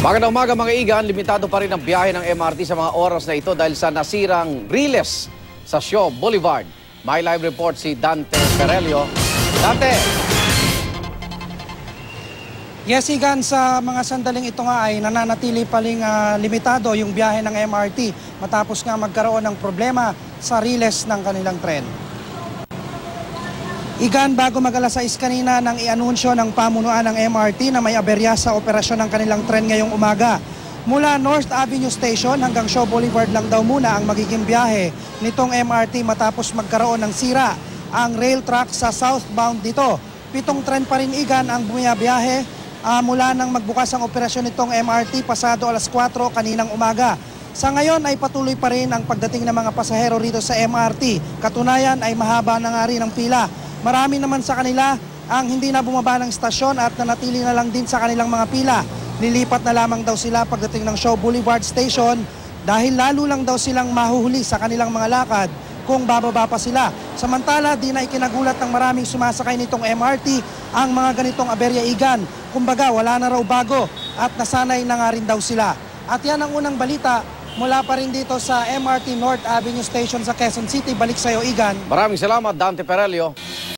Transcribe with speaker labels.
Speaker 1: Magandang umaga mga igan, limitado pa rin ang biyahe ng MRT sa mga oras na ito dahil sa nasirang riles sa Shaw Boulevard. May live report si Dante Perelio. Dante!
Speaker 2: Yes, Igan, sa mga sandaling ito nga ay nananatili paling limitado yung biyahe ng MRT matapos nga magkaroon ng problema sa riles ng kanilang tren. Igan, bago mag-alas 6 kanina nang i-anunsyo ng pamunuan ng MRT na may aberya sa operasyon ng kanilang tren ngayong umaga. Mula North Avenue Station hanggang Shaw Boulevard lang daw muna ang magiging biyahe nitong MRT matapos magkaroon ng sira ang rail track sa southbound dito. 7 tren pa rin, Igan, ang bumiyabiyahe mula nang magbukas ang operasyon nitong MRT pasado alas 4 kaninang umaga. Sa ngayon ay patuloy pa rin ang pagdating ng mga pasahero rito sa MRT. Katunayan ay mahaba na nga rin ang pila. Marami naman sa kanila ang hindi na bumaba ng istasyon at nanatili na lang din sa kanilang mga pila. Lilipat na lamang daw sila pagdating ng Shaw Boulevard Station dahil lalo lang daw silang mahuhuli sa kanilang mga lakad kung bababa pa sila. Samantala, di na ikinagulat ng maraming sumasakay nitong MRT ang mga ganitong aberya, Igan. Kumbaga, wala na raw bago at nasanay na nga rin daw sila. At yan ang unang balita mula pa rin dito sa MRT North Avenue Station sa Quezon City. Balik sa'yo, Igan.
Speaker 1: Maraming salamat, Dante Perelio.